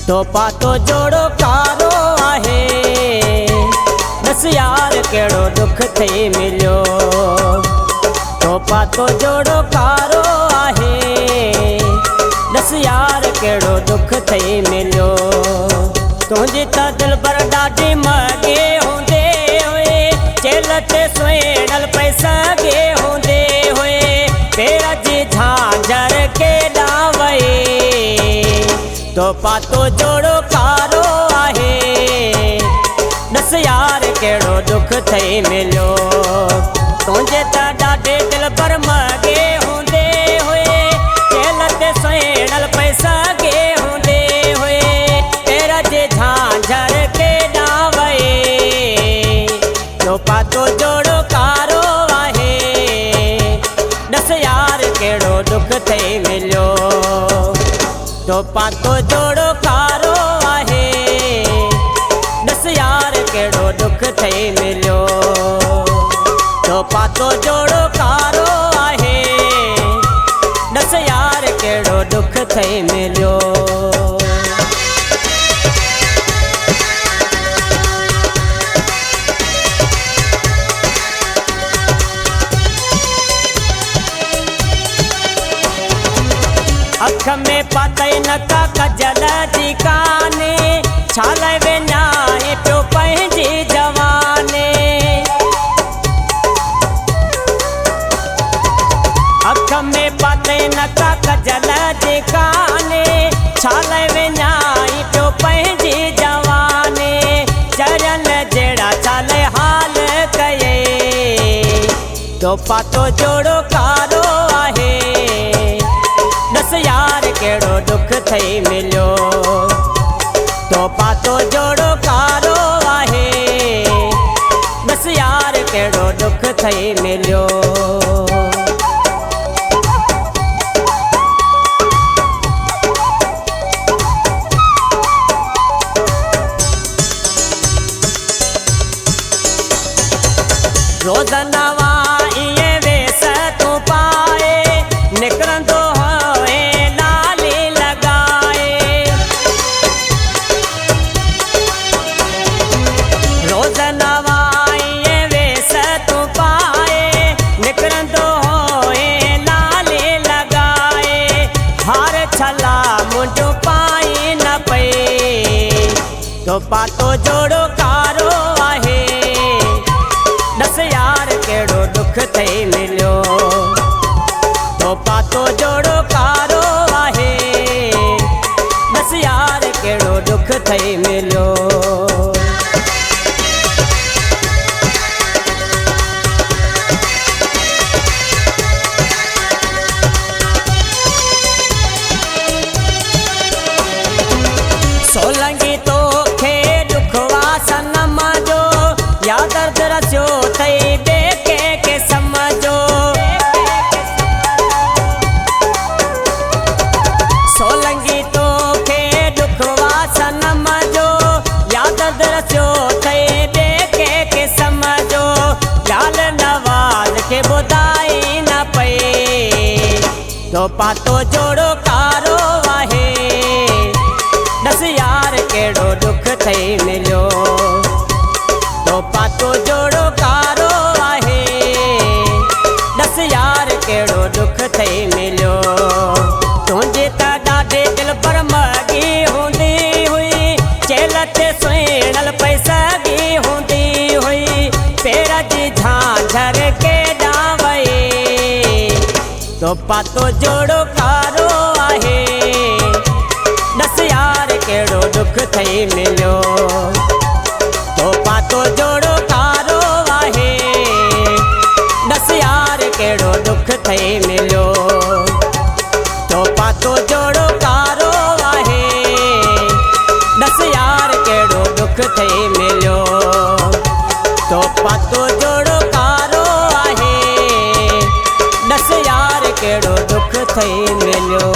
तो पातो जोड़ो कारो आहे। दस यार केड़ो दुख थई मिलियो। तो पातो जोड़ो कारो आहे। दस यार केड़ो दुख थई मिलियो। तुझी त दिल पर ॾाढी मगे होंदे हुए। चेल ते सुहिणल पैसा गे होंदे हुए। पेर जी झांझर के डावए। तो पातो जोड़ो कारो आहे। दस यार केड़ो दुख थई मिलियो। तुझे त ॾाढे दिल पर मगे होंदे हुए। चेल ते सुहिणल पैसा गे होंदे हुए। पेर जे झांझर के डावए। तो पातो जोड़ो कारो आहे। दस यार केड़ो दुख थई मिलियो। तो पातो जोड़ो कारो आहे। दस यार केड़ो दुख थई मिलियो। तो पातो जोड़ो कारो आहे। दस यार केड़ो दुख थई मिलियो। अख में पातई नका कजल जी काने। छाले विञाए पियो पंहिंजी जवाने। अख में पातई नका कजल जी काने। छाले विञाए पियो पंहिंजी जवाने। चरन जहिड़ा चाले हाल कये। तो पातो जोड़ो कारो आहे। दस यार केड़ो दुख थई मिलियो। तो पातो जोड़ो कारो आहे। दस यार केड़ो दुख थई मिलियो। रोज़ नवा इहे वेस तू पाए। निकरंदो तो पातो जोड़ो कारो आहे। दस यार केड़ो दुख थई मिलियो। तो पातो जोड़ो कारो आहे। दस यार केड़ो दुख थई मिलियो। सोलंगी तो या दर्द रस्यो थई देखे के समझो। सोलंगी तो खे दुखवा सनम जो। या दर्द रस्यो थई देखे के समझो। गाल नवाज के ॿुधाई न पई। तो पातो जोड़ो कारो आहे। दस यार केड़ो दुख थई मिलियो। तो पातो जोड़ो कारो आहे। दस यार केड़ो दुख थई मिलियो। तुझे त ॾाढे दिल पर मगी होंदी हुई। चेल ते सुहिणल पैसा गी होंदी हुई। पेर जी झांझर के डावए। तो पातो जोड़ो कारो आहे। दस यार केड़ो दुख थई मिलियो। तो पातो जोड़ो कारो आहे। दस यार केड़ो दुख थई मिलियो। तो पातो जोड़ो कारो आहे। दस यार केड़ो दुख थई मिलियो। तो पातो जोड़ो कारो आहे। दस यार केड़ो दुख थई मिलियो।